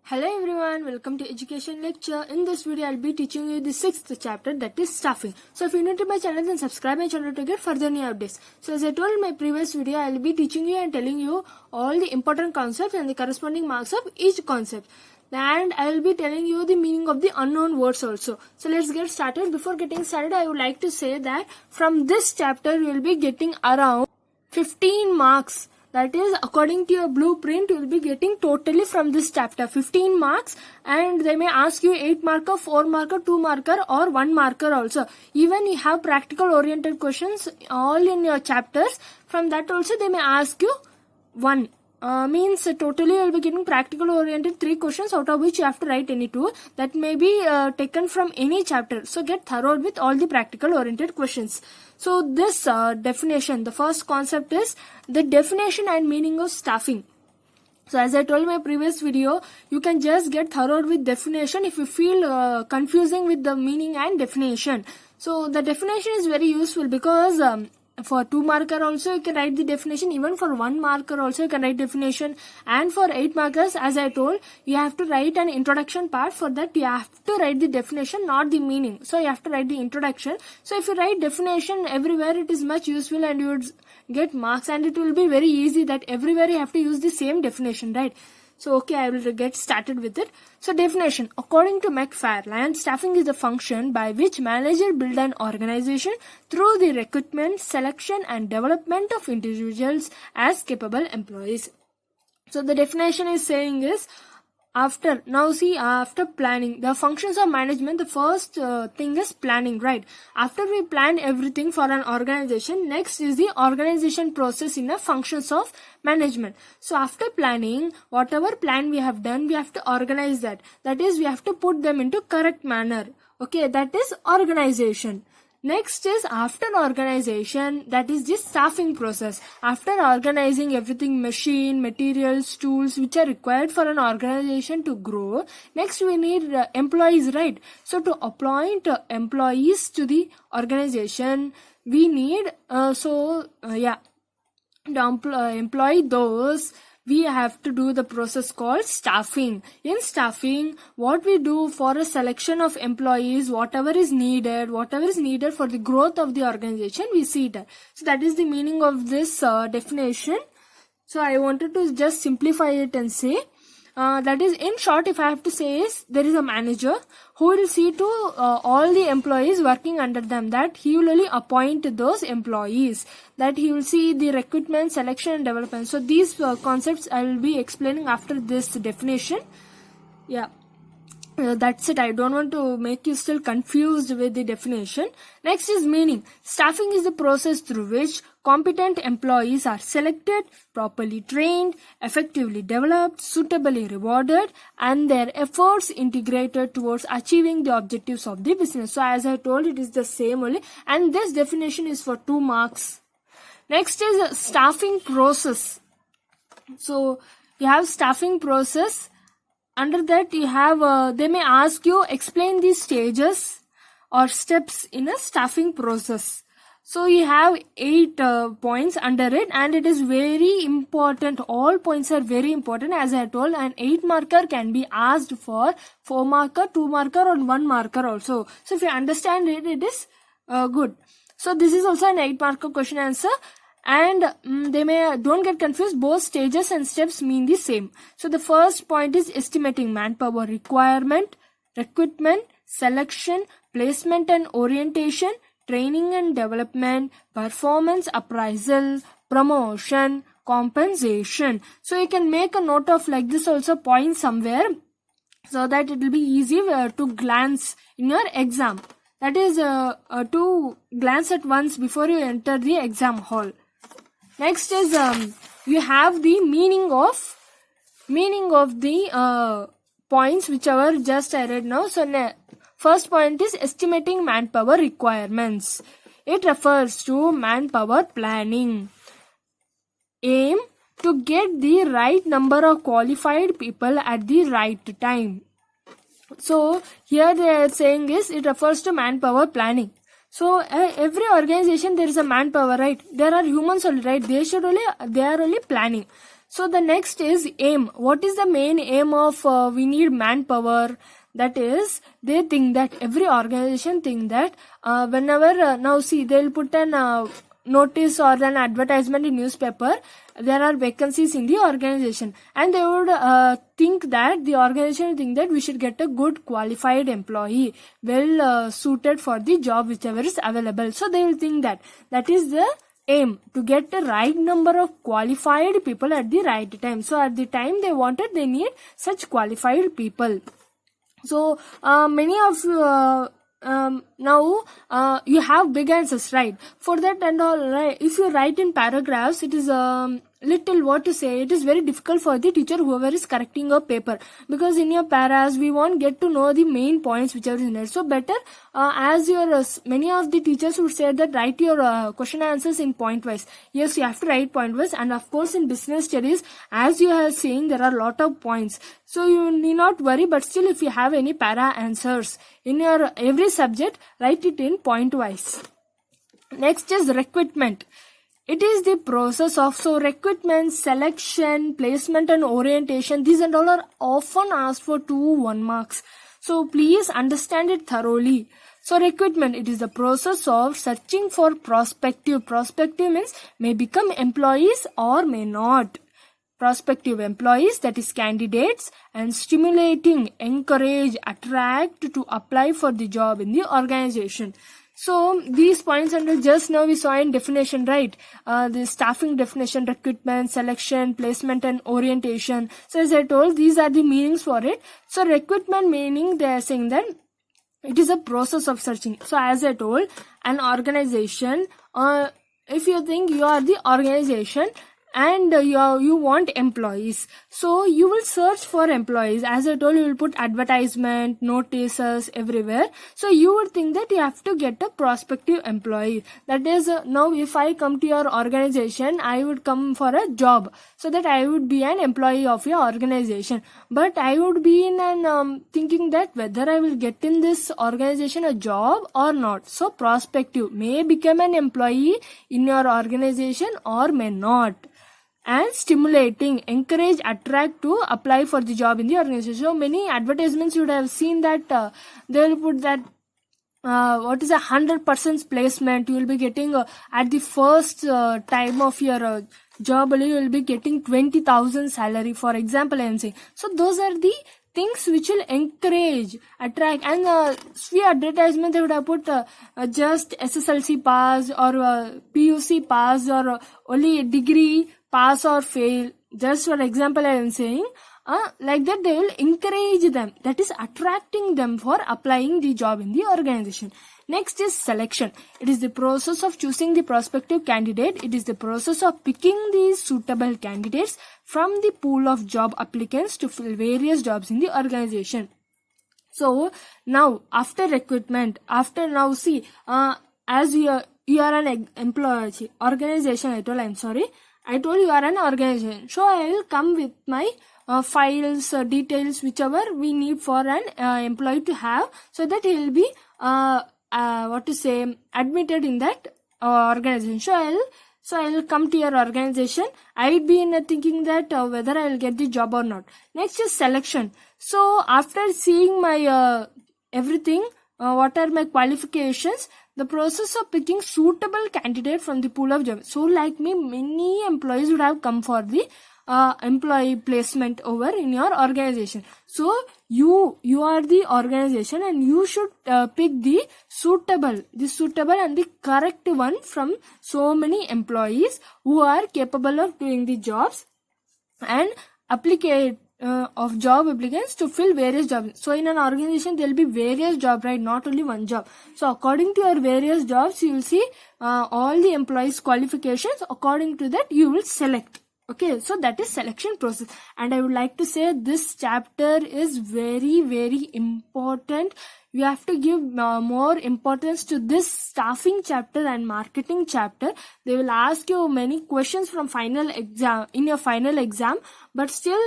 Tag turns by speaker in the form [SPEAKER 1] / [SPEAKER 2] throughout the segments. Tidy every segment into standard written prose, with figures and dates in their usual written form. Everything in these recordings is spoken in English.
[SPEAKER 1] Hello everyone, welcome to Education Lecture. In this video, I'll be teaching you the 6th chapter, that is staffing. So if you're new to my channel, then subscribe my channel to get further new updates. So as I told in my previous video, I'll be teaching you and telling you all the important concepts and the corresponding marks of each concept. And I will be telling you the meaning of the unknown words also. So let's get started. Before getting started, I would like to say that from this chapter, you will be getting around 15 marks. That is, according to your blueprint, you will be getting totally from this chapter 15 marks, and they may ask you 8 marker, 4 marker, 2 marker or 1 marker also. Even you have practical oriented questions all in your chapters. From that also they may ask you 1. Means totally you will be getting practical oriented 3 questions, out of which you have to write any 2. That may be taken from any chapter. So get thorough with all the practical oriented questions. So this definition, the first concept is the definition and meaning of staffing. So as I told in my previous video, you can just get thorough with definition if you feel confusing with the meaning and definition. So the definition is very useful because for 2 marker also you can write the definition, even for 1 marker also you can write definition, and for 8 markers, as I told, you have to write an introduction part. For that you have to write the definition, not the meaning. So you have to write the introduction. So if you write definition everywhere, it is much useful and you would get marks, and it will be very easy that everywhere you have to use the same definition, right? So okay, I will get started with it. So definition. According to McFarland, staffing is the function by which manager build an organization through the recruitment, selection and development of individuals as capable employees. So the definition is saying is, after planning, the functions of management, the first thing is planning, right? After we plan everything for an organization, next is the organization process in the functions of management. So after planning, whatever plan we have done, we have to organize that. That is, we have to put them into correct manner. Okay, that is organization. Next is after organization, that is the staffing process. After organizing everything, machine, materials, tools which are required for an organization to grow, next we need employees, right? So to appoint employees to the organization, we need to employ those, we have to do the process called staffing. In staffing, what we do for a selection of employees, whatever is needed for the growth of the organization, we see that. So that is the meaning of this definition. So I wanted to just simplify it and say, that is, in short, if I have to say, is there is a manager who will see to all the employees working under them, that he will only appoint those employees, that he will see the recruitment, selection and development. So these concepts I will be explaining after this definition. Yeah. That's it. I don't want to make you still confused with the definition. Next is meaning. Staffing is the process through which competent employees are selected, properly trained, effectively developed, suitably rewarded, and their efforts integrated towards achieving the objectives of the business. So as I told, it is the same only, and this definition is for 2 marks. Next is staffing process. So you have staffing process. Under that you have, they may ask you, explain the stages or steps in a staffing process. So you have 8 points under it, and it is very important. All points are very important, as I told. An 8 marker can be asked for 4 marker, 2 marker or 1 marker also. So if you understand it, it is good. So this is also an 8 marker question answer. And don't get confused, both stages and steps mean the same. So the first point is estimating manpower requirement, recruitment, selection, placement and orientation, training and development, performance appraisal, promotion, compensation. So you can make a note of like this also, point somewhere, so that it will be easy to glance in your exam. That is to glance at once before you enter the exam hall. Next is you have the meaning of the points whichever just I read now. So first point is estimating manpower requirements. It refers to manpower planning. Aim to get the right number of qualified people at the right time. So here they are saying is, it refers to manpower planning. So every organization there is a manpower, right? There are humans only, right? They are only planning. So the next is aim. What is the main aim of we need manpower? That is, they think that every organization think that whenever now see, they'll put an notice or an advertisement in newspaper, there are vacancies in the organization, and they would think that the organization think that we should get a good qualified employee, well suited for the job whichever is available. So they will think that is the aim, to get the right number of qualified people at the right time. So at the time they wanted, they need such qualified people. So many of you now you have big answers, right? For that and all, right, if you write in paragraphs, it is little, what to say, it is very difficult for the teacher whoever is correcting your paper, because in your paras we won't get to know the main points which are in there. So better as your many of the teachers would say that write your question answers in point wise. Yes, you have to write point wise, and of course in business studies, as you are seeing, there are a lot of points, so you need not worry. But still, if you have any para answers in your every subject, write it in point wise. Next is recruitment. It is the process of, so recruitment, selection, placement and orientation, these and all are often asked for 2-1 marks. So please understand it thoroughly. So recruitment, it is the process of searching for prospective. Prospective means may become employees or may not. Prospective employees, that is candidates, and stimulating, encourage, attract to apply for the job in the organization. So these points under just now we saw in definition, right? The staffing definition, recruitment, selection, placement and orientation. So as I told, these are the meanings for it. So recruitment meaning, they are saying that it is a process of searching. So as I told, an organization, if you think you are the organization and you want employees, so you will search for employees. As I told, you will put advertisement, notices everywhere. So you would think that you have to get a prospective employee. That is, now if I come to your organization, I would come for a job, so that I would be an employee of your organization. But I would be in an thinking that whether I will get in this organization a job or not. So prospective, may become an employee in your organization or may not. And stimulating, encourage, attract to apply for the job in the organization. So many advertisements you would have seen that they will put that what is 100% placement. You will be getting at the first time of your job, you will be getting 20,000 salary, for example, I am saying. So those are the things which will encourage, attract. And few advertisement they would have put just SSLC pass or PUC pass or only degree pass or fail. Just for example I am saying, like that they will encourage them, that is attracting them for applying the job in the organization. Next is selection. It is the process of choosing the prospective candidate. It is the process of picking the suitable candidates from the pool of job applicants to fill various jobs in the organization. So now after recruitment, after now see, as you are an employee organization, I told you are an organization. So I will come with my files, details, whichever we need for an employee to have, so that he will be admitted in that organization. So I will come to your organization. I will be in thinking that whether I will get the job or not. Next is selection. So after seeing my everything, what are my qualifications, the process of picking suitable candidate from the pool of jobs. So like me, many employees would have come for the employee placement over in your organization. So you are the organization and you should pick the suitable and the correct one from so many employees who are capable of doing the jobs and applicate of job applicants to fill various jobs. So in an organization there will be various jobs, right? Not only one job. So according to your various jobs, you will see all the employees' qualifications. According to that, you will select. Okay, so that is selection process. And I would like to say this chapter is very, very important. You have to give more importance to this staffing chapter and marketing chapter. They will ask you many questions from final exam, in your final exam, but still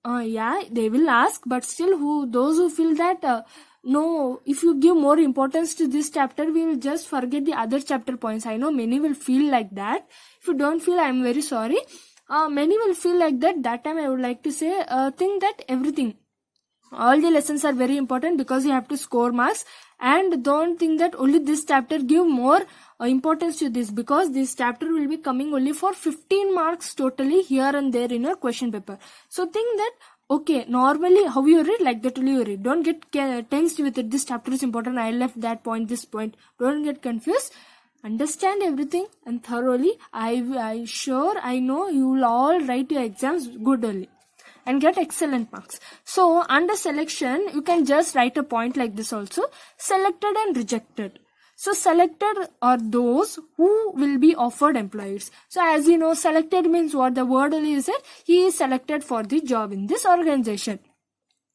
[SPEAKER 1] they will ask, but still those who feel that no, if you give more importance to this chapter, we will just forget the other chapter points. I know many will feel like that. If you don't feel, I am very sorry. many will feel like that time I would like to say, think that everything, all the lessons are very important because you have to score marks, and don't think that only this chapter give more importance to this, because this chapter will be coming only for 15 marks totally here and there in your question paper. So think that okay, normally how you read, like that only you read. Don't get tensed with it, this chapter is important, I left that point, this point. Don't get confused. Understand everything and thoroughly. I know you will all write your exams good only and get excellent marks. So under selection, you can just write a point like this also. Selected and rejected. So selected are those who will be offered employers. So as you know, selected means what the word only is that he is selected for the job in this organization.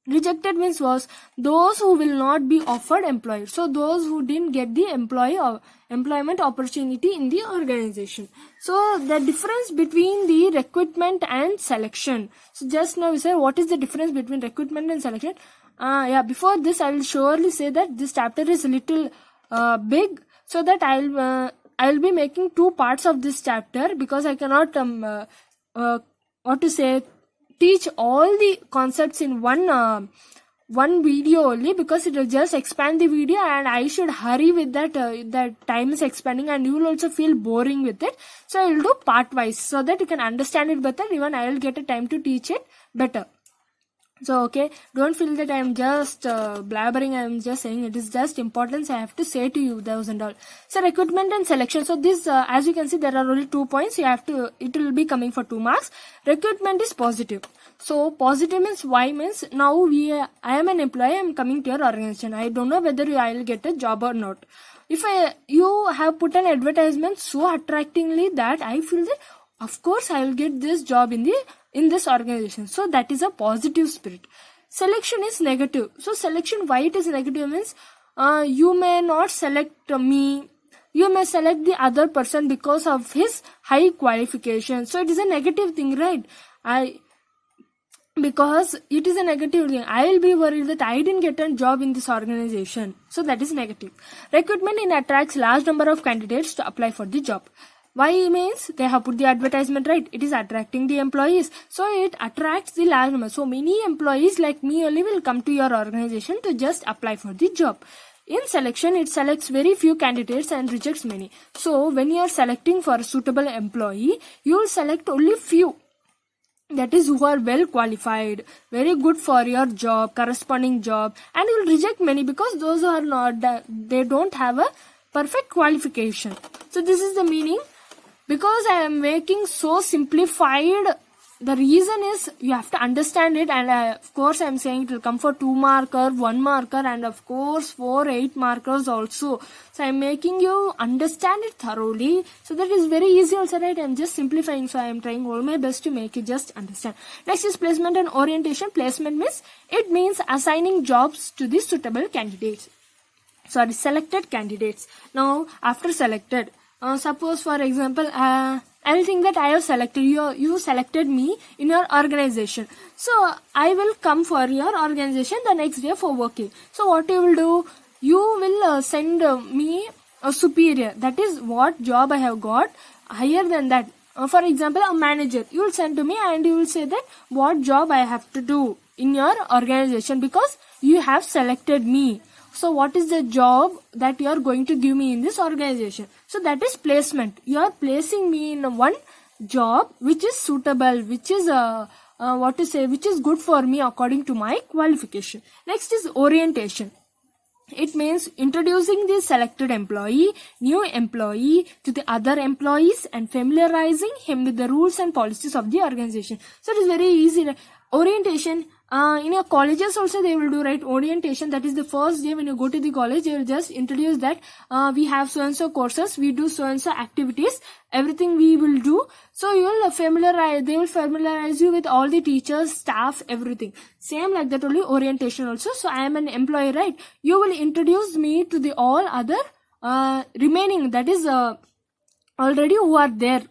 [SPEAKER 1] Rejected means was those who will not be offered employers. So those who didn't get the employment opportunity in the organization. So the difference between the recruitment and selection. So just now we said what is the difference between recruitment and selection. Before this I will surely say that this chapter is a little big, so that I'll be making two parts of this chapter, because I cannot teach all the concepts in one video only, because it will just expand the video and I should hurry with that. That time is expanding and you will also feel boring with it. So I will do part wise so that you can understand it better. Even I will get a time to teach it better. So okay, don't feel that I am just blabbering. I am just saying it is just importance I have to say to you, those and all. So recruitment and selection. So this, as you can see, there are only 2 points. You have to. It will be coming for 2 marks. Recruitment is positive. So positive means why means now I am an employee. I am coming to your organization. I don't know whether I will get a job or not. If you have put an advertisement so attractingly that I feel that of course I will get this job in this organization. So that is a positive spirit. Selection is negative. So selection, why it is negative means you may not select me. You may select the other person because of his high qualification. So it is a negative thing, right? Because it is a negative thing. I will be worried that I didn't get a job in this organization. So that is negative. Recruitment attracts large number of candidates to apply for the job. Why means they have put the advertisement, right? It is attracting the employees. So it attracts the large number. So many employees like me only will come to your organization to just apply for the job. In selection, it selects very few candidates and rejects many. So when you are selecting for a suitable employee, you will select only few. That is who are well qualified, very good for your job, corresponding job, and you will reject many because those who are not, they don't have a perfect qualification. So this is the meaning. Because I am making so simplified, the reason is you have to understand it, and of course I am saying it will come for 2 marker, 1 marker, and of course 4 8 markers also. So I am making you understand it thoroughly, so that is very easy also, right? I am just simplifying, so I am trying all my best to make you just understand. Next is placement and orientation. Placement means assigning jobs to the suitable candidates. Selected candidates. Now after selected, suppose for example, I will think that I have selected you. You selected me in your organization. So I will come for your organization the next day for working. So what you will do? You will send me a superior. That is what job I have got higher than that. For example, a manager. You will send to me and you will say that what job I have to do in your organization because you have selected me. So what is the job that you are going to give me in this organization? So that is placement. You are placing me in one job which is suitable, which is which is good for me according to my qualification. Next is orientation. It means introducing the selected new employee to the other employees and familiarizing him with the rules and policies of the organization. So it is very easy. Orientation, in your colleges also they will do, right? Orientation, that is the first day when you go to the college, they will just introduce that we have so and so courses, we do so and so activities, everything we will do. So you will they will familiarize you with all the teachers, staff, everything. Same like that only orientation also. So I am an employee, right? You will introduce me to the all other remaining, that is already who are there.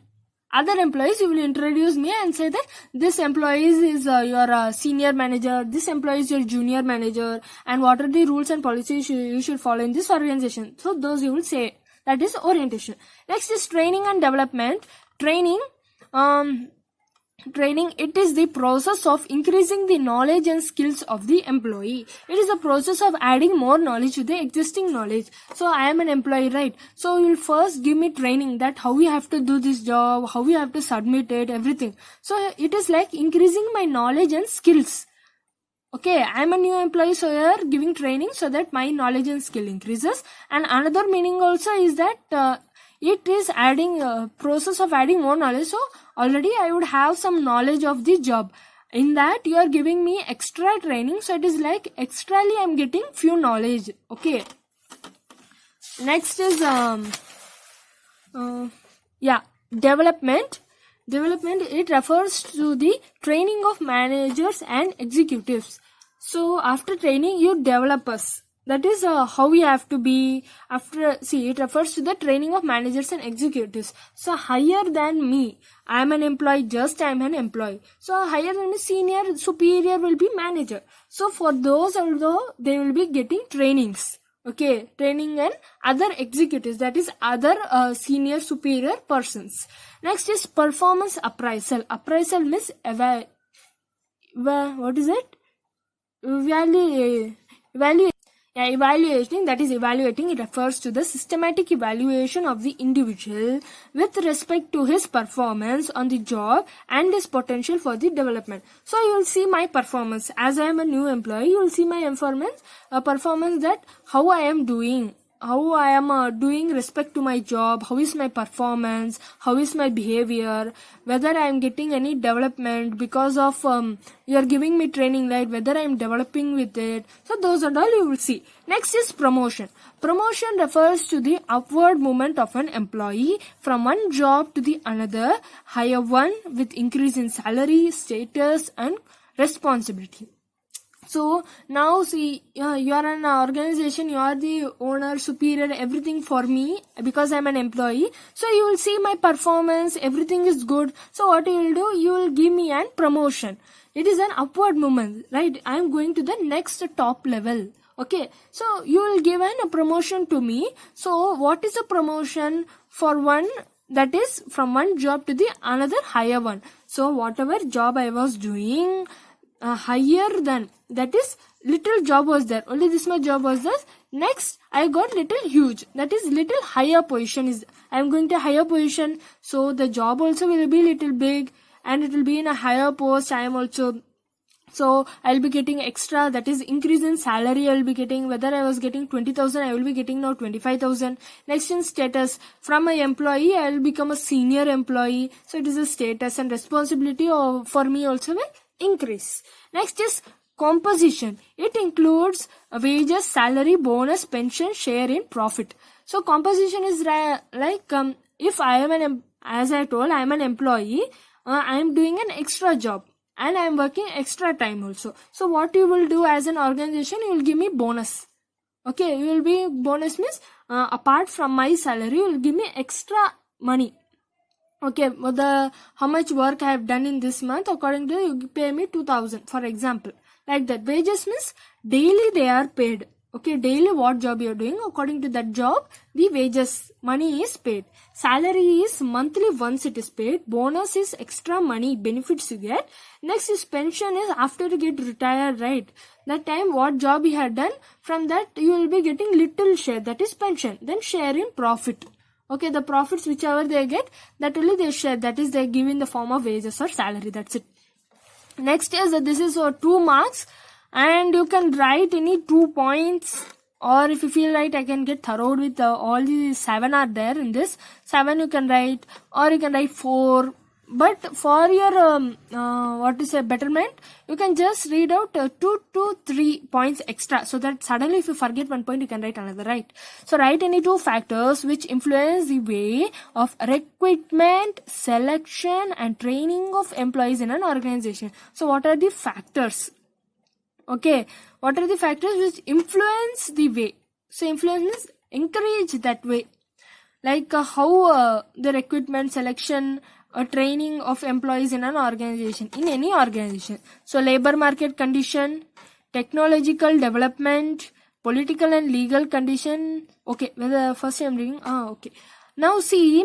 [SPEAKER 1] Other employees, you will introduce me and say that this employee is your senior manager, this employee is your junior manager, and what are the rules and policies you should follow in this organization. So those you will say. That is orientation. Next is training and development. Training, Training, it is the process of increasing the knowledge and skills of the employee. It is the process of adding more knowledge to the existing knowledge. So I am an employee, right? So you will first give me training that how we have to do this job, how we have to submit it, everything. So it is like increasing my knowledge and skills. Okay, I am a new employee, so you are giving training so that my knowledge and skill increases. And another meaning also is that it is adding process of adding more knowledge. So already I would have some knowledge of the job. In that you are giving me extra training, so it is like extrally I am getting few knowledge. Okay. Next is development. Development, it refers to the training of managers and executives. So after training, you develop us. That is how we have to be. It refers to the training of managers and executives. So higher than me, I am an employee, I am an employee. So higher than me, senior, superior will be manager. So for those, although they will be getting trainings. Okay, training and other executives, that is other senior superior persons. Next is performance appraisal. Appraisal means what is it? Evaluating, that is evaluating. It refers to the systematic evaluation of the individual with respect to his performance on the job and his potential for the development. So you will see my performance as I am a new employee. You will see my performance that how I am doing. How I am doing respect to my job, how is my performance, how is my behavior, whether I am getting any development because of you are giving me training, right? Whether I am developing with it. So those are all you will see. Next is promotion. Promotion refers to the upward movement of an employee from one job to the another, higher one with increase in salary, status and responsibility. So now see, you are an organization, you are the owner, superior, everything for me because I am an employee. So you will see my performance, everything is good. So what you will do, you will give me an promotion. It is an upward movement, right? I am going to the next top level. Okay, so you will give a promotion to me. So what is a promotion for one? That is from one job to the another higher one. So whatever job I was doing, higher than, that is little job was there, only this much job was there. Next I got little huge, that is little higher position is, I am going to higher position, so the job also will be little big and it will be in a higher post. I am also, so I'll be getting extra, that is increase in salary. I'll be getting, whether I was getting 20,000, I will be getting now 25,000. Next in status, from my employee I will become a senior employee, so it is a status and responsibility for me also will increase. Next is composition. It includes wages, salary, bonus, pension, share in profit. So composition is like if I am as I told, I am an employee, I am doing an extra job and I am working extra time also. So what you will do as an organization, you will give me bonus. Okay, you will be, bonus means apart from my salary, you will give me extra money. Okay, how much work I have done in this month, according to you pay me 2,000 for example, like that. Wages means daily they are paid. Okay, daily what job you are doing, according to that job the wages, money is paid. Salary is monthly once it is paid. Bonus is extra money, benefits you get. Next is pension, is after you get retired, right? That time what job you have done, from that you will be getting little share, that is pension. Then share in profit. Okay, the profits whichever they get, that only they share, that is they give in the form of wages or salary, that's it. Next is this is 2 marks and you can write any 2 points, or if you feel like I can get thorough with all these 7 are there in this, 7 you can write, or you can write 4. But for your betterment, you can just read out 2 to 3 points extra, so that suddenly if you forget 1 point you can write another, right? So write any 2 factors which influence the way of recruitment, selection and training of employees in an organization. So what are the factors? Okay, what are the factors which influence the way? So influence means encourage that way, like how the recruitment, selection, training of employees in an organization, in any organization. So labor market condition, technological development, political and legal condition. Okay, first I am reading. Okay. Now see,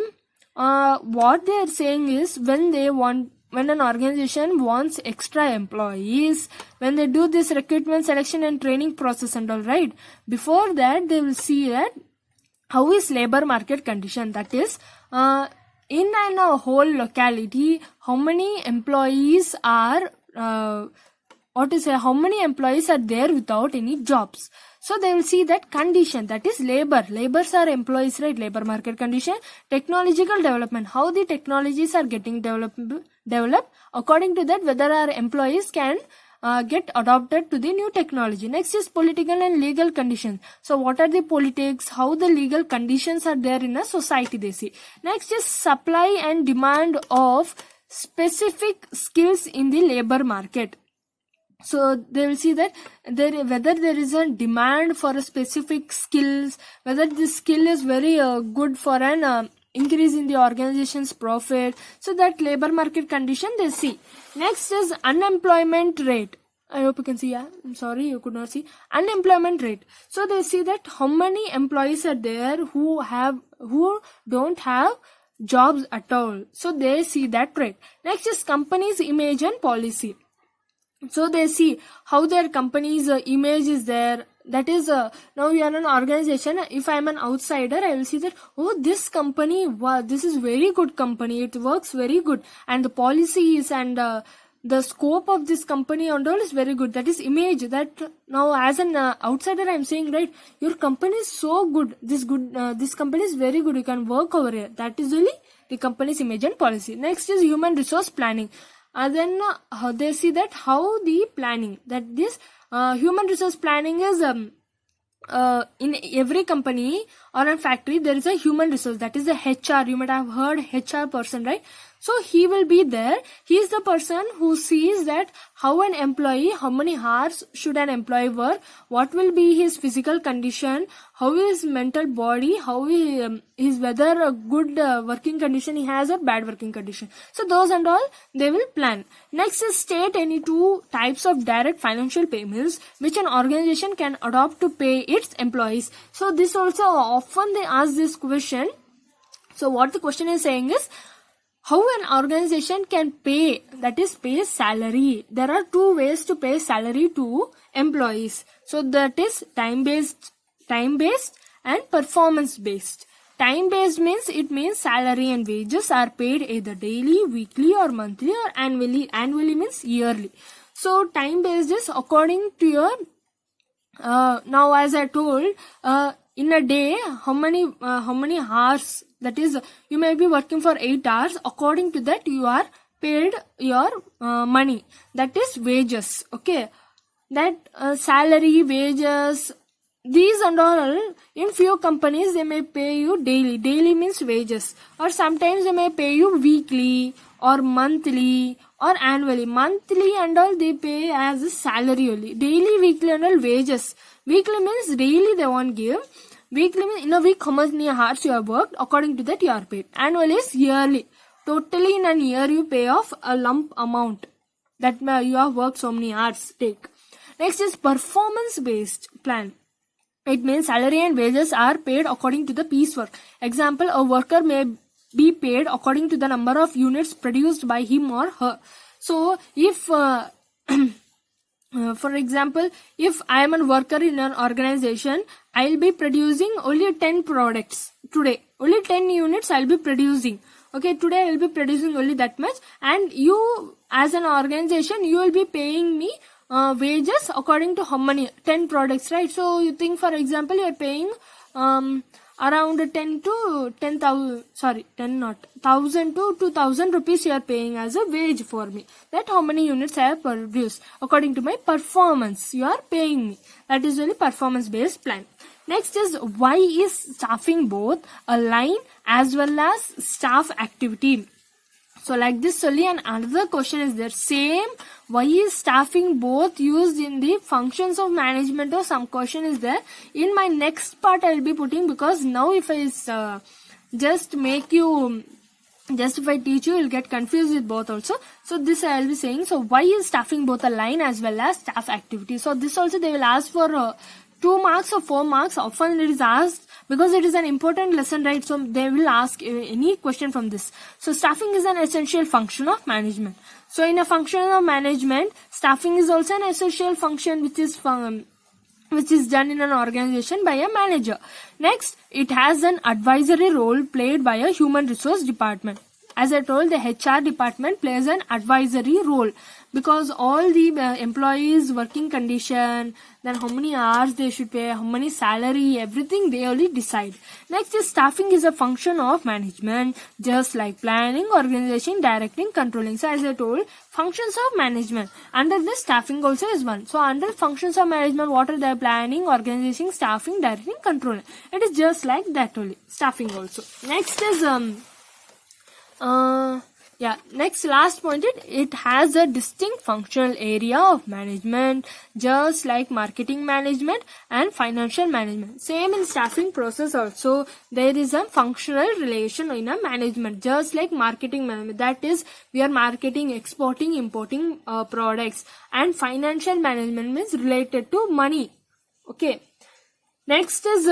[SPEAKER 1] what they are saying is when they want when an organization wants extra employees, when they do this recruitment, selection and training process and all, right? Before that, they will see that how is labor market condition, that is in a whole locality, how many employees are how many employees are there without any jobs. So they will see that condition, that is labors are employees, right? Labor market condition, technological development, how the technologies are getting developed. According to that, whether our employees can get adopted to the new technology. Next is political and legal conditions. So what are the politics, how the legal conditions are there in a society, they see. Next is supply and demand of specific skills in the labor market. So they will see that whether there is a demand for a specific skills, whether this skill is very good for an increase in the organization's profit. So that labor market condition they see. Next is unemployment rate. I hope you can see. I'm sorry you could not see. Unemployment rate. So they see that how many employees are there who don't have jobs at all. So they see that rate. Next is company's image and policy. So they see how their company's image is there. That is, now we are an organization. If I am an outsider, I will see that, oh, this company, wow, this is very good company. It works very good. And the policies and the scope of this company and all is very good. That is image. That now as an outsider, I am saying, right, your company is so good. This company is very good. You can work over here. That is only the company's image and policy. Next is human resource planning. Then they see that how the planning, that this human resource planning is in every company or a factory there is a human resource, that is the HR. You might have heard HR person, right? So he will be there. He is the person who sees that how an employee, how many hours should an employee work, what will be his physical condition, how his mental body, how is whether a good working condition he has or bad working condition. So those and all they will plan. Next is state any two types of direct financial payments which an organization can adopt to pay its employees. So this also often they ask this question. So what the question is saying is, how an organization can pay, that is pay salary. There are two ways to pay salary to employees. So that is time-based and performance-based. Time-based means it means salary and wages are paid either daily, weekly or monthly or annually. Annually means yearly. So time-based is according to your, now as I told, in a day, how many hours, that is, you may be working for 8 hours. According to that, you are paid your money. That is wages. Okay. That salary, wages, these and all, in few companies, they may pay you daily. Daily means wages. Or sometimes they may pay you weekly or monthly or annually. Monthly and all, they pay as a salary only. Daily, weekly and all, wages. Weekly means daily they won't give. Weekly means in a week how many hours you have worked, according to that you are paid. Annual is yearly. Totally in a year you pay off a lump amount that you have worked so many hours take. Next is performance based plan. It means salary and wages are paid according to the piecework. Example, a worker may be paid according to the number of units produced by him or her. So if for example, if I am a worker in an organization, I will be producing only 10 products today. Only 10 units I will be producing. Okay, today I will be producing only that much. And you, as an organization, you will be paying me wages according to how many? 10 products, right? So you think, for example, you are paying around 10,000 to 2,000 rupees you are paying as a wage for me. That how many units I have produced. According to my performance, you are paying me. That is really performance based plan. Next is, why is staffing both a line as well as staff activity? So like this only, and another question is there. Same, why is staffing both used in the functions of management, or some question is there. In my next part I will be putting, because now if I just teach you, you will get confused with both also. So this I will be saying. So why is staffing both a line as well as staff activity? So this also they will ask for 2 marks or 4 marks. Often it is asked because it is an important lesson, right? So they will ask any question from this. So staffing is an essential function of management. So in a function of management, staffing is also an essential function which is done in an organization by a manager. Next, it has an advisory role played by a human resource department. As I told, the HR department plays an advisory role, because all the employees' working condition, then how many hours they should pay, how many salary, everything they only decide. Next is staffing is a function of management, just like planning, organization, directing, controlling. So as I told, functions of management. Under this, staffing also is one. So under functions of management, what are they? Planning, organization, staffing, directing, controlling. It is just like that only. Staffing also. Next is next last point, it has a distinct functional area of management, just like marketing management and financial management. Same in staffing process also, there is a functional relation in a management, just like marketing management, that is we are marketing, exporting, importing products, and financial management means related to money. Okay, next is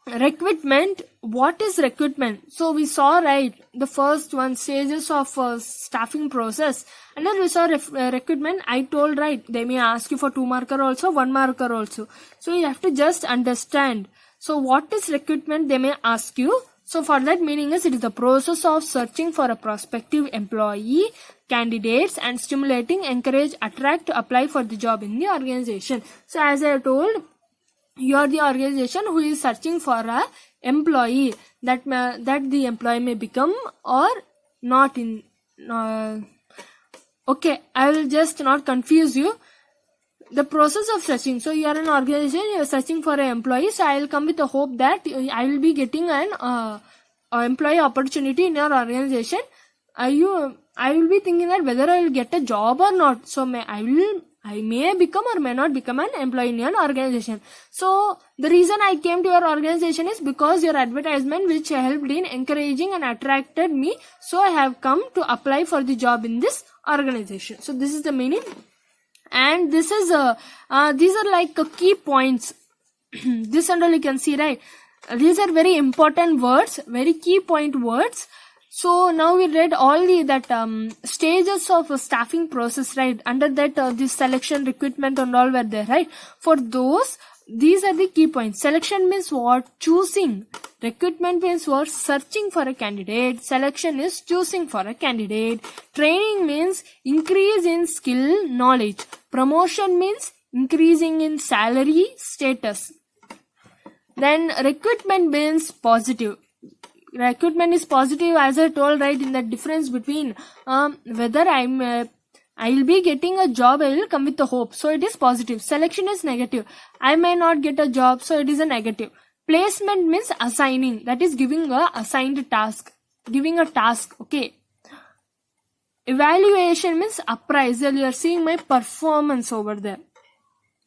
[SPEAKER 1] recruitment. What is recruitment? So we saw, right, the first one stages of staffing process, and then we saw recruitment. I told, right, they may ask you for 2 marker also, 1 marker also, so you have to just understand. So what is recruitment, they may ask you. So for that, meaning is it is the process of searching for a prospective employee, candidates, and stimulating, encourage, attract to apply for the job in the organization. So as I told, you are the organization who is searching for a employee that the employee may become or not in. Okay, I will just not confuse you. The process of searching. So you are an organization, you are searching for an employee. So I will come with the hope that I will be getting an employee opportunity in your organization. I will be thinking that whether I will get a job or not. So I may become or may not become an employee in your organization. So the reason I came to your organization is because your advertisement which helped in encouraging and attracted me. So I have come to apply for the job in this organization. So this is the meaning. And this is these are like key points. This and all you can see, right? These are very important words, very key point words. So now we read all the stages of a staffing process, right? Under that, this selection, recruitment and all were there, right? For those, these are the key points. Selection means what? Choosing. Recruitment means what? Searching for a candidate. Selection is choosing for a candidate. Training means increase in skill, knowledge. Promotion means increasing in salary, status. Then recruitment means positive. Recruitment is positive, as I told, right, in the difference between whether I will be getting a job, I will come with the hope, so it is positive. Selection is negative, I may not get a job, so it is a negative. Placement means assigning, that is giving a assigned task, giving a task. Okay. Evaluation means appraisal, you are seeing my performance over there.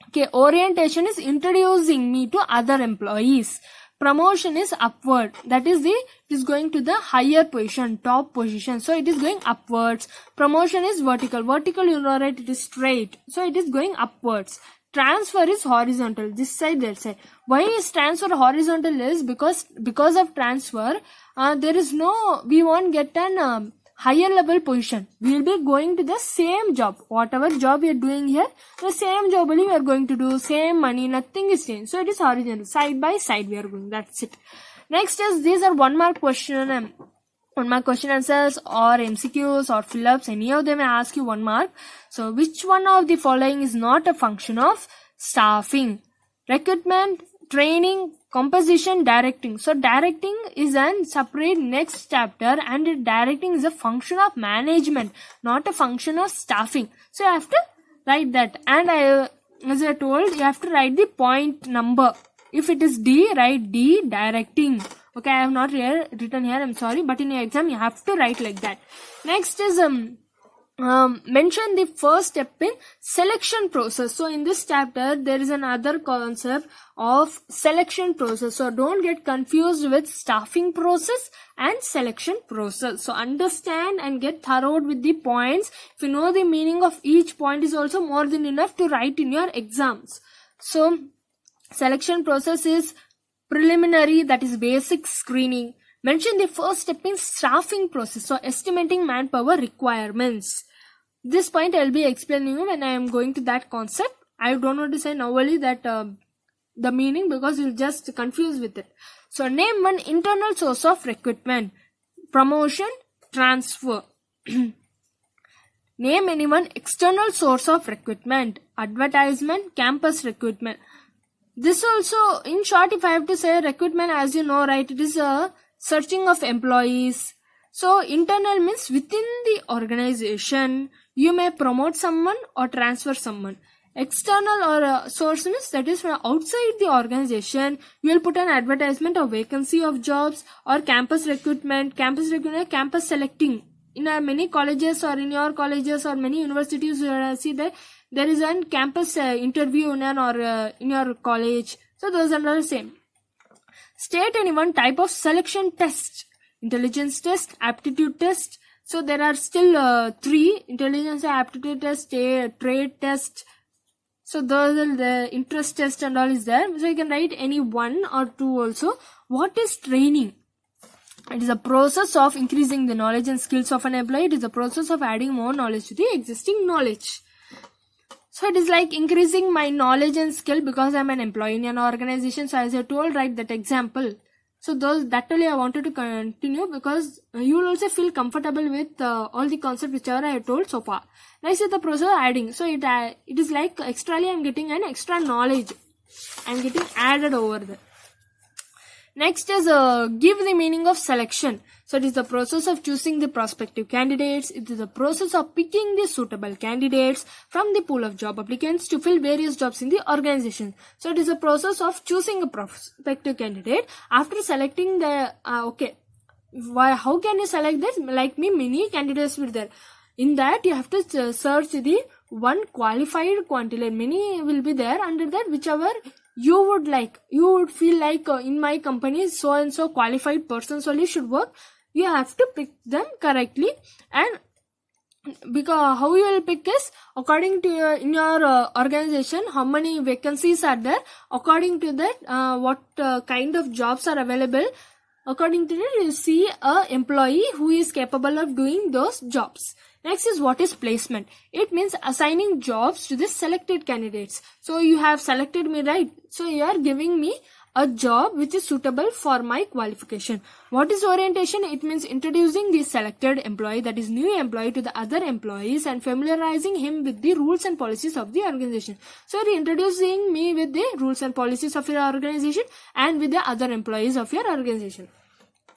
[SPEAKER 1] Okay. Orientation is introducing me to other employees. Promotion is upward, that is it is going to the higher position, top position, so it is going upwards. Promotion is vertical, you know, right, it is straight, so it is going upwards. Transfer is horizontal, this side, that side. Why is transfer horizontal? Is because of transfer there is no, we won't get an higher level position. We will be going to the same job, whatever job we are doing here, the same job only we are going to do, same money, nothing is changed. So it is horizontal, side by side we are going, that's it. Next is, these are 1 mark question, 1 mark question answers or MCQs or fill-ups, any of them may ask you 1 mark. So which one of the following is not a function of staffing? Recruitment, training, composition, directing. So directing is a separate next chapter, and directing is a function of management, not a function of staffing. So you have to write that, and as I told, you have to write the point number. If it is D, write D, directing. Okay, I have not written here, I'm sorry, but in your exam you have to write like that. Next is mention the first step in selection process. So in this chapter there is another concept of selection process, so don't get confused with staffing process and selection process. So understand and get thorough with the points. If you know the meaning of each point, is also more than enough to write in your exams. So selection process is Preliminary, that is basic screening. Mention the first step in staffing process, so estimating manpower requirements. This point I will be explaining you when I am going to that concept. I don't want to say now only that the meaning, because you'll just confuse with it. So name one internal source of recruitment. Promotion, transfer. Name any one external source of recruitment. Advertisement, campus recruitment. This also, in short, if I have to say recruitment, as you know, right, it is a searching of employees. So internal means within the organization, you may promote someone or transfer someone. External or source means that is from outside the organization. You will put an advertisement or vacancy of jobs, or campus recruitment, campus selecting. In many colleges or in your colleges or many universities, you see that there is a campus interview in your college. So those are the same. State any one type of selection test. Intelligence test, aptitude test. So there are still 3: intelligence, aptitude test, trade test. So those are the interest test and all is there. So you can write any 1 or 2 also. What is training? It is a process of increasing the knowledge and skills of an employee. It is a process of adding more knowledge to the existing knowledge. So it is like increasing my knowledge and skill because I am an employee in an organization. So as I told, write that example. So that only I wanted to continue, because you will also feel comfortable with all the concepts whichever I have told so far. Next is the process of adding. So it is like extrally I am getting an extra knowledge. I am getting added over there. Next is give the meaning of selection. So it is the process of choosing the prospective candidates. It is the process of picking the suitable candidates from the pool of job applicants to fill various jobs in the organization. So it is a process of choosing a prospective candidate. After selecting the how can you select this? Like me, many candidates were there. In that you have to search the one qualified quantity. Many will be there. Under that, whichever you would like, you would feel like in my company so and so qualified persons only should work. You have to pick them correctly, and because how you will pick is according to in your organization how many vacancies are there. According to that, what kind of jobs are available. According to that, you see a employee who is capable of doing those jobs. Next is what is placement. It means assigning jobs to the selected candidates. So you have selected me, right? So you are giving me a job which is suitable for my qualification. What is orientation? It means introducing the selected employee, that is new employee, to the other employees and familiarizing him with the rules and policies of the organization. So you are introducing me with the rules and policies of your organization and with the other employees of your organization.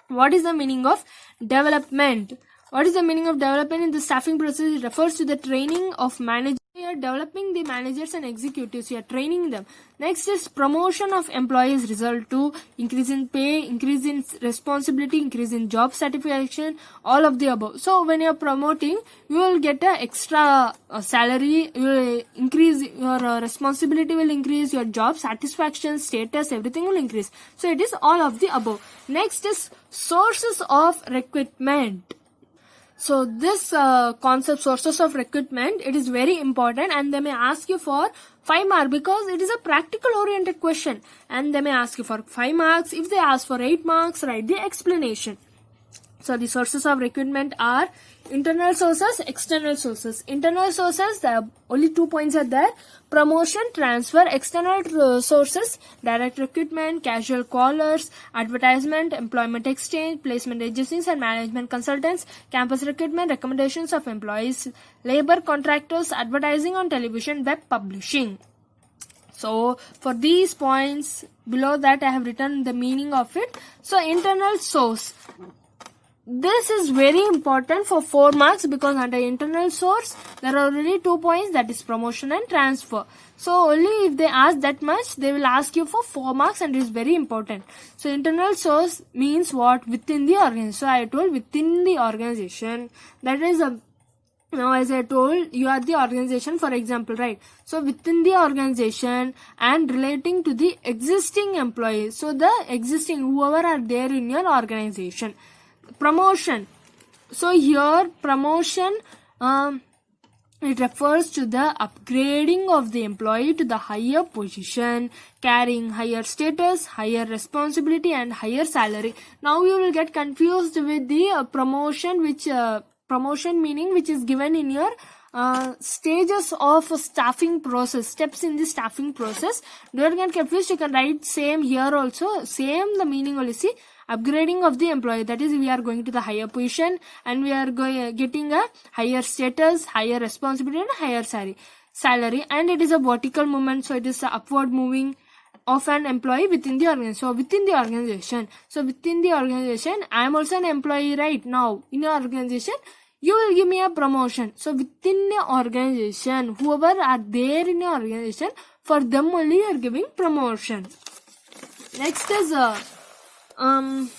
[SPEAKER 1] What is the meaning of development? What is the meaning of development in the staffing process? It refers to the training of managers. You are developing the managers and executives. You are training them. Next is promotion of employees result to increase in pay, increase in responsibility, increase in job satisfaction, all of the above. So when you are promoting, you will get a extra salary. You will increase your responsibility, will increase your job satisfaction, status, everything will increase. So it is all of the above. Next is sources of recruitment. So this concept, sources of recruitment, it is very important, and they may ask you for 5 marks because it is a practical oriented question, and they may ask you for 5 marks. If they ask for 8 marks, write the explanation. So the sources of recruitment are internal sources, external sources. Internal sources, only 2 points are there: promotion, transfer. External sources, direct recruitment, casual callers, advertisement, employment exchange, placement agencies and management consultants, campus recruitment, recommendations of employees, labor contractors, advertising on television, web publishing. So for these points below that I have written the meaning of it. So internal source. This is very important for 4 marks because under internal source there are only 2 points, that is promotion and transfer. So only if they ask that much, they will ask you for 4 marks, and it is very important. So internal source means what? Within the organization. So I told within the organization, that is now as I told, you are the organization, for example, right? So within the organization and relating to the existing employees. So the existing, whoever are there in your organization. Promotion. So here promotion, It refers to the upgrading of the employee to the higher position, carrying higher status, higher responsibility and higher salary. Now you will get confused with the promotion, which promotion meaning which is given in your stages of staffing process, steps in the staffing process. Don't get confused, you can write same here also, same the meaning only. See, upgrading of the employee, that is we are going to the higher position and we are getting a higher status, higher responsibility and higher salary, and it is a vertical movement, so it is a upward moving of an employee within the organization. So within the organization, I am also an employee right now. In your organization, you will give me a promotion. So within the organization, whoever are there in your organization, for them only you are giving promotion. Next is in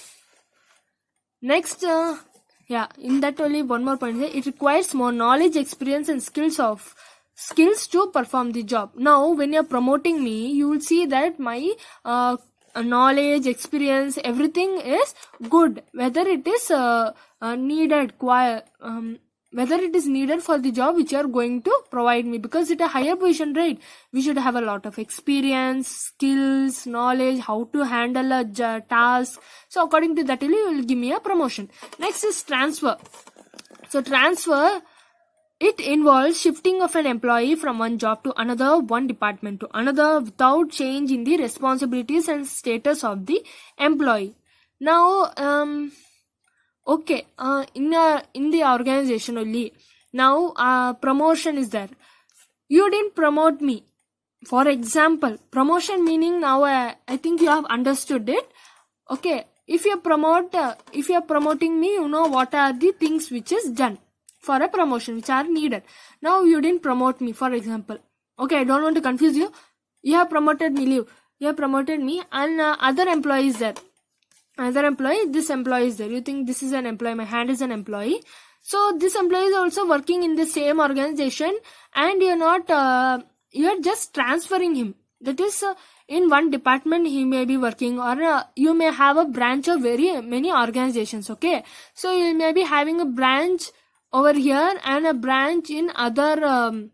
[SPEAKER 1] that only one more point here. It requires more knowledge, experience and skills to perform the job. Now when you are promoting me, you will see that my knowledge, experience, everything is good, whether it is needed whether it is needed for the job which you are going to provide me, because it's a higher position, right? We should have a lot of experience, skills, knowledge, how to handle a task. So according to that, you will give me a promotion. Next is transfer. So transfer, it involves shifting of an employee from one job to another, one department to another, without change in the responsibilities and status of the employee. Now in the organization only, now promotion is there. You didn't promote me. For example, promotion meaning, now I think you have understood it. Okay, if you are promoting me, you know what are the things which is done for a promotion which are needed. Now you didn't promote me, for example. Okay, I don't want to confuse you. You have promoted me, and other employee is there. This employee is there. You think this is an employee, my hand is an employee. So this employee is also working in the same organization, and you are just transferring him. That is, in one department he may be working, or you may have a branch of very many organizations. Okay, so you may be having a branch over here and a branch in other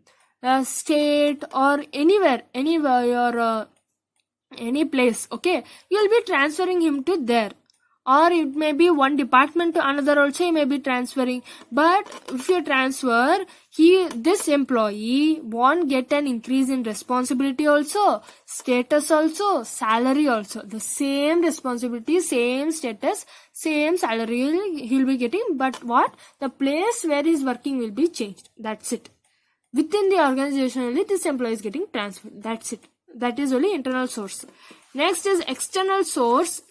[SPEAKER 1] state or anywhere or any place. Okay, you will be transferring him to there, or it may be one department to another also you may be transferring. But if you transfer, this employee won't get an increase in responsibility also, status also, salary also. The same responsibility, same status, same salary he'll be getting, but what? The place where he's working will be changed. That's it. Within the organization only this employee is getting transferred. That's it. That is only internal source. Next is external source.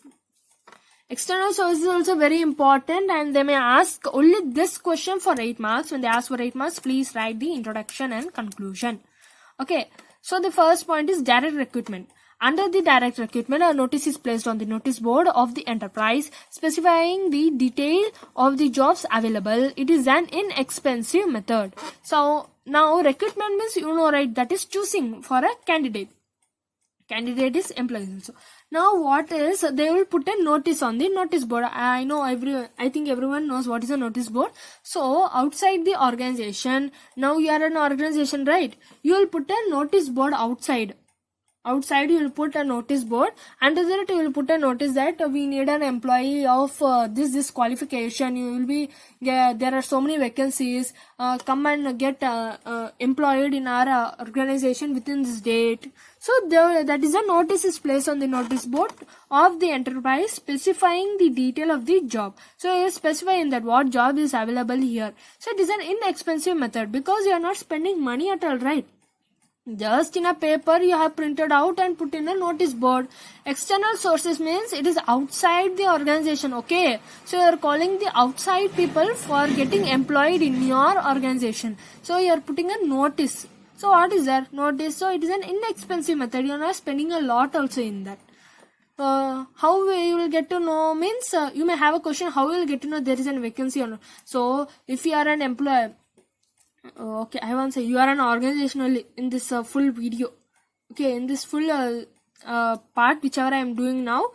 [SPEAKER 1] External source is also very important, and they may ask only this question for 8 marks. When they ask for 8 marks, please write the introduction and conclusion. Okay, so the first point is direct recruitment. Under the direct recruitment, a notice is placed on the notice board of the enterprise specifying the detail of the jobs available. It is an inexpensive method. So now recruitment means, right, that is choosing for a candidate. Candidate is employees also. Now what is, they will put a notice on the notice board. I think everyone knows what is a notice board. So outside the organization, now you are an organization, right? You will put a notice board outside. Outside you will put a notice board. Under that you will put a notice that we need an employee of this qualification. You will be, there are so many vacancies. Come and get employed in our organization within this date. So that is a notice is placed on the notice board of the enterprise specifying the detail of the job. So you specify in that what job is available here. So it is an inexpensive method because you are not spending money at all, right? Just in a paper you have printed out and put in a notice board. External sources means it is outside the organization. Okay, so you are calling the outside people for getting employed in your organization. So you are putting a notice. So what is that? Notice. So it is an inexpensive method. You are not spending a lot also in that. How you will get to know means you may have a question, how you will get to know there is a vacancy or not. So if you are an employer, okay, I want to say you are an organizational in this full video. Okay, in this full part whichever I am doing now,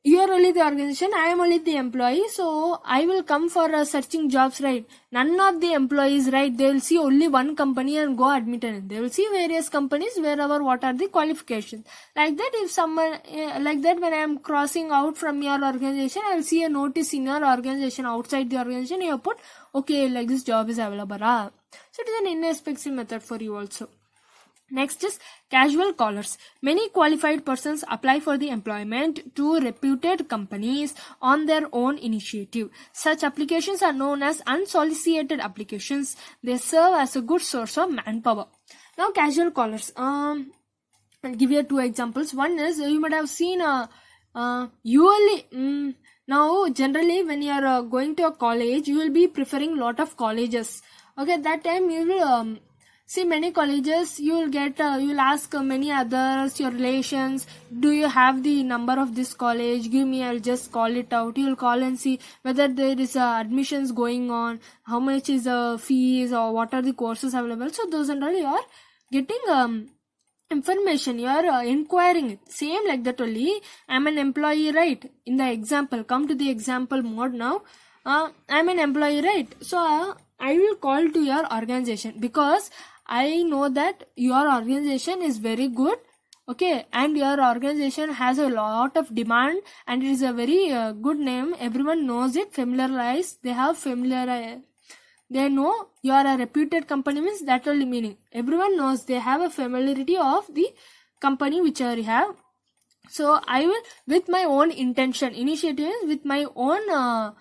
[SPEAKER 1] you are only the organization, I am only the employee, so I will come for searching jobs, right? None of the employees, right? They will see only one company and go admit in it. They will see various companies wherever what are the qualifications. Like that, if someone, like that, when I am crossing out from your organization, I will see a notice in your organization, outside the organization, you have put, okay, like this job is available. So it is an inexpensive method for you also. Next is casual callers. Many qualified persons apply for the employment to reputed companies on their own initiative. Such applications are known as unsolicited applications. They serve as a good source of manpower. Now, casual callers. I'll give you 2 examples. One is, you might have seen now generally when you are going to a college, you will be preferring lot of colleges. Okay, that time you will see many colleges, you will get, you will ask many others, your relations, do you have the number of this college? Give me, I'll just call it out. You will call and see whether there is admissions going on, how much is the fees, or what are the courses available. So those and all you are getting information, you are inquiring it. Same like that only, I'm an employee, right? In the example, come to the example mode now. I'm an employee, right? So I will call to your organization because I know that your organization is very good, okay, and your organization has a lot of demand and it is a very good name. Everyone knows it, familiarized, they have they know you are a reputed company, means that only meaning. Everyone knows, they have a familiarity of the company which I have. So I will, with my own intention, initiative, with my own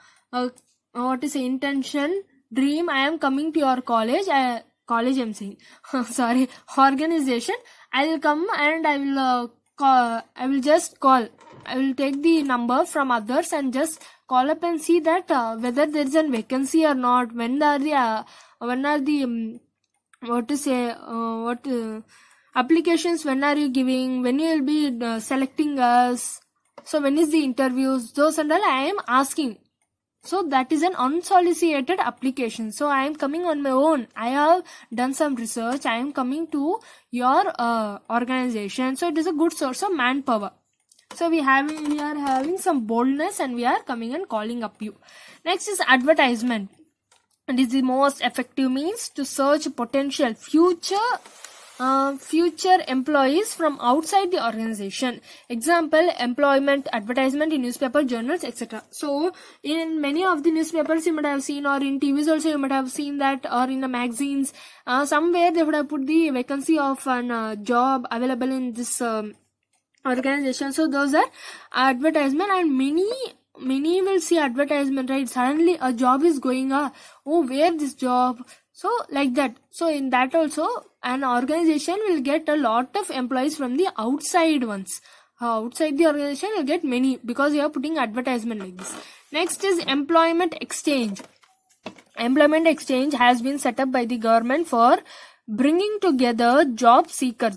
[SPEAKER 1] intention, dream, I am coming to your college. I'm saying sorry, organization. I will come and I will I will just call. I will take the number from others and just call up and see that whether there is a vacancy or not. When are the applications? When are you giving? When you will be selecting us? So when is the interviews? Those and all I am asking. So that is an unsolicited application. So I am coming on my own. I have done some research. I am coming to your organization. So it is a good source of manpower. So we are having some boldness and we are coming and calling up you. Next is advertisement. It is the most effective means to search potential future employees from outside the organization. Example, employment advertisement in newspaper, journals, etc. So in many of the newspapers you might have seen, or in TVs also you might have seen that, or in the magazines, somewhere they would have put the vacancy of an job available in this organization. So those are advertisement, and many will see advertisement, right? Suddenly a job is going, oh, where this job? So like that. So in that also an organization will get a lot of employees from the outside ones. Outside the organization will get many because you are putting advertisement like this. Next is employment exchange. Employment exchange has been set up by the government for bringing together job seeker,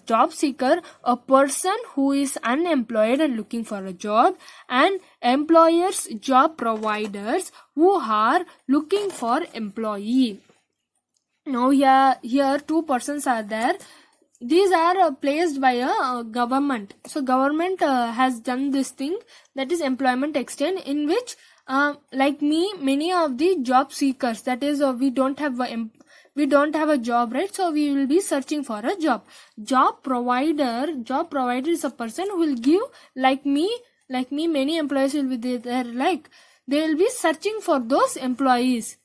[SPEAKER 1] a person who is unemployed and looking for a job, and employers, job providers who are looking for employee. Now here 2 persons are there. These are placed by a government. So government has done this thing, that is employment exchange, in which like me, many of the job seekers, that is we don't have a job, right? So we will be searching for a job. Job provider is a person who will give, like me, many employees will be there, like they will be searching for those employees.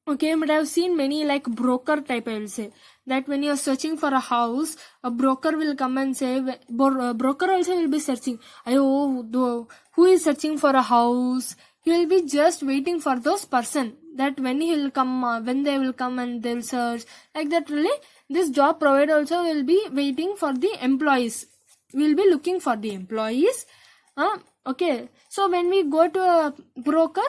[SPEAKER 1] Okay, but I have seen many like broker type, I will say, that when you are searching for a house, a broker will come and say, broker also will be searching, who is searching for a house? He will be just waiting for those person, that when he will come, when they will come and they will search, like that. Really, this job provider also will be waiting for the employees. We will be looking for the employees. Okay, so when we go to a broker,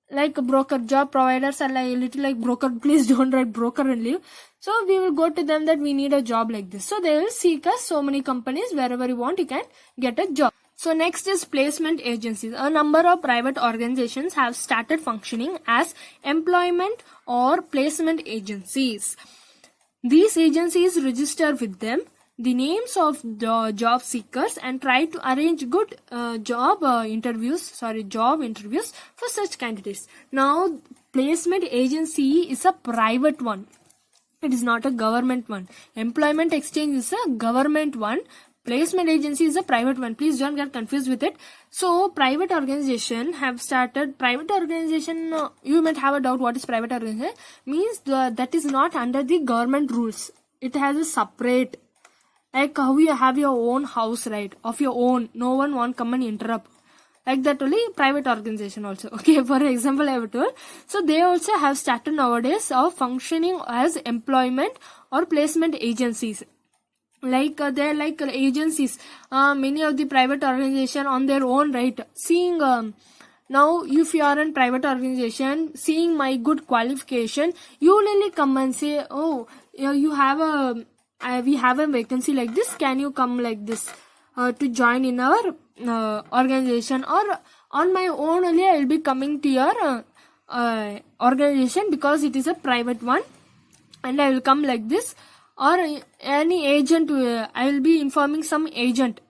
[SPEAKER 1] like a broker, job providers are like little like broker, please don't write broker and leave. So we will go to them that we need a job like this. So they will seek us, so many companies, wherever you want you can get a job. So next is placement agencies. A number of private organizations have started functioning as employment or placement agencies. These agencies register with them. the names of the job seekers and try to arrange good job interviews for such candidates. Now, placement agency is a private one. It is not a government one. Employment exchange is a government one. Placement agency is a private one. Please don't get confused with it. So, private organization have started. Private organization, you might have a doubt what is private organization. Means that is not under the government rules. It has a separate. Like how you have your own house, right? Of your own. No one won't come and interrupt. Like that only private organization also. Okay, for example, I have told. So they also have started nowadays of functioning as employment or placement agencies. Like they're like agencies. Many of the private organization on their own, right? Seeing now, if you are in private organization, seeing my good qualification, you will only come and say, oh, you have we have a vacancy like this. Can you come like this to join in our organization? Or on my own only I will be coming to your organization because it is a private one, and I will come like this. Or any agent, I will be informing some agent.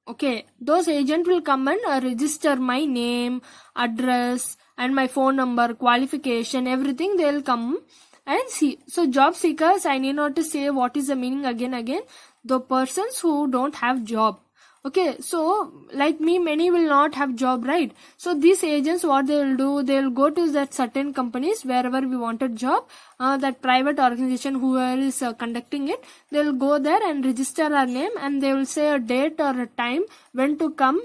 [SPEAKER 1] Okay, those agent will come and register my name, address, and my phone number, qualification, everything. They will come and see. So job seekers, I need not to say what is the meaning again. The persons who don't have job. Okay, so like me, many will not have job, right? So these agents, what they will do, they will go to that certain companies wherever we wanted job, that private organization whoever is conducting it, they will go there and register our name, and they will say a date or a time when to come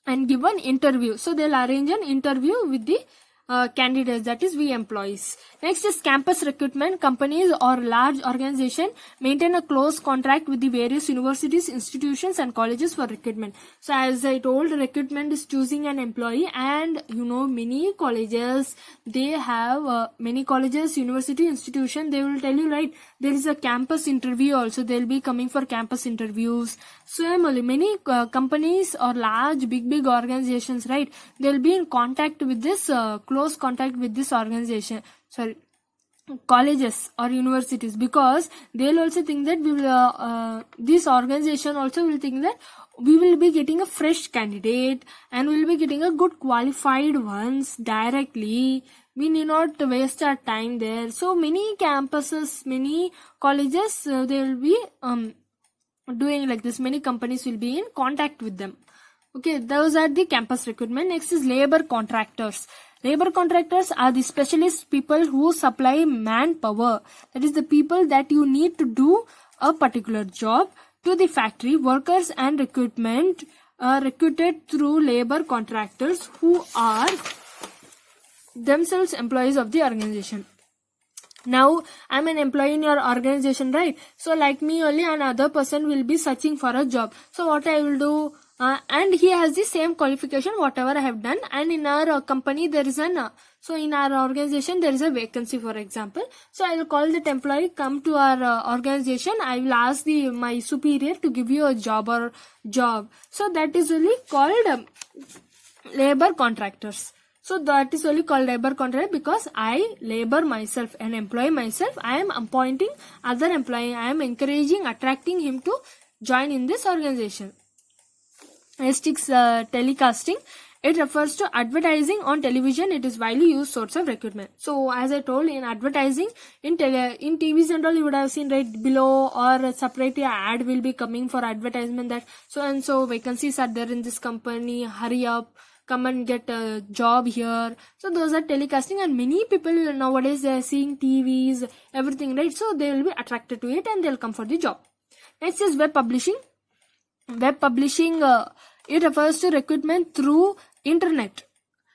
[SPEAKER 1] and give an interview. So they will arrange an interview with the candidates, that is we employees. Next is campus recruitment. Companies or large organization maintain a close contract with the various universities, institutions and colleges for recruitment. So as I told, recruitment is choosing an employee, and many colleges, they have many colleges, university, institution, they will tell you, right, there is a campus interview also. They will be coming for campus interviews. Similarly, many companies or large big organizations, right, they will be in contact with this close contact with this organization, colleges or universities, because they'll also think that we will this organization also will think that we will be getting a fresh candidate and we will be getting a good qualified ones directly. We need not waste our time there. So many campuses, many colleges, they will be doing like this. Many companies will be in contact with them. Okay, those are the campus recruitment. Next is labor contractors. Labor contractors are the specialist people who supply manpower. That is the people that you need to do a particular job to the factory. Workers and recruitment are recruited through labor contractors who are themselves employees of the organization. Now, I'm an employee in your organization, right? So like me only, another person will be searching for a job. So what I will do, and he has the same qualification whatever I have done, and in our company there is so in our organization there is a vacancy, for example. So I will call that employee, come to our organization. I will ask my superior to give you a job. So that is only called labor contractors. So that is only called labor contract because I labor myself and employ myself. I am appointing other employee. I am encouraging, attracting him to join in this organization. Next is telecasting. It refers to advertising on television. It is widely used source of recruitment. So as I told, in advertising, in TVs and all, you would have seen right below, or separately ad will be coming for advertisement that so and so vacancies are there in this company. Hurry up, come and get a job here. So those are telecasting, and many people nowadays, they are seeing TVs, everything, right? So they will be attracted to it and they'll come for the job. Next is web publishing. Web publishing, it refers to recruitment through internet.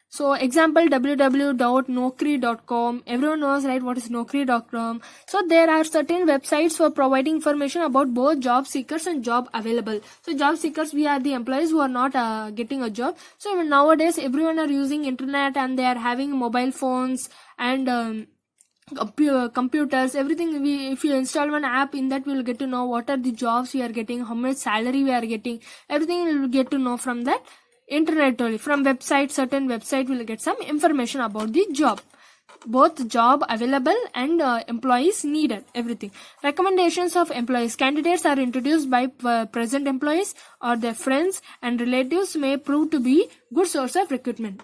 [SPEAKER 1] So example, www.naukri.com. Everyone knows, right, what is naukri.com. So there are certain websites for providing information about both job seekers and job available. So job seekers, we are the employees who are not getting a job. So nowadays everyone are using internet and they are having mobile phones and computers, everything. If you install one app, in that we will get to know what are the jobs we are getting, how much salary we are getting, everything we will get to know from that internet only. From website, certain website will get some information about the job. both job available and employees needed, everything. Recommendations of employees. Candidates are introduced by present employees or their friends and relatives may prove to be good source of recruitment.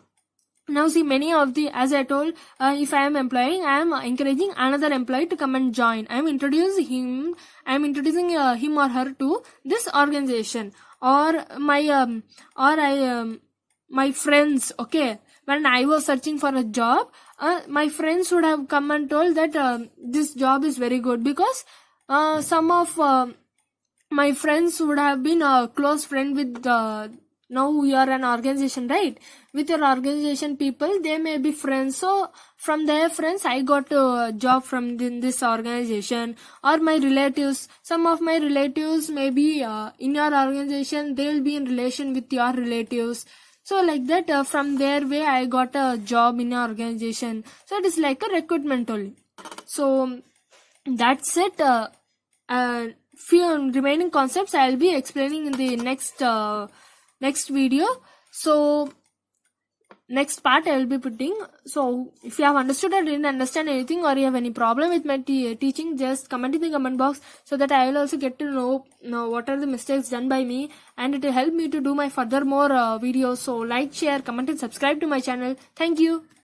[SPEAKER 1] Now see, many of the, as I told, if I am employing, I am encouraging another employee to come and join. I am introducing him or her to this organization, or my friends. Okay, when I was searching for a job, my friends would have come and told that this job is very good, because some of my friends would have been a close friend with now you are an organization, right? With your organization people, they may be friends. So from their friends, I got a job from this organization. Or my relatives, some of my relatives may be in your organization, they will be in relation with your relatives. So like that, from their way, I got a job in your organization. So it is like a recruitment only. So that's it. Few remaining concepts I will be explaining in the next video. So next part I will be putting. So if you have understood or didn't understand anything, or you have any problem with my teaching, just comment in the comment box, so that I will also get to know what are the mistakes done by me, and it will help me to do my further more videos. So like, share, comment and subscribe to my channel. Thank you.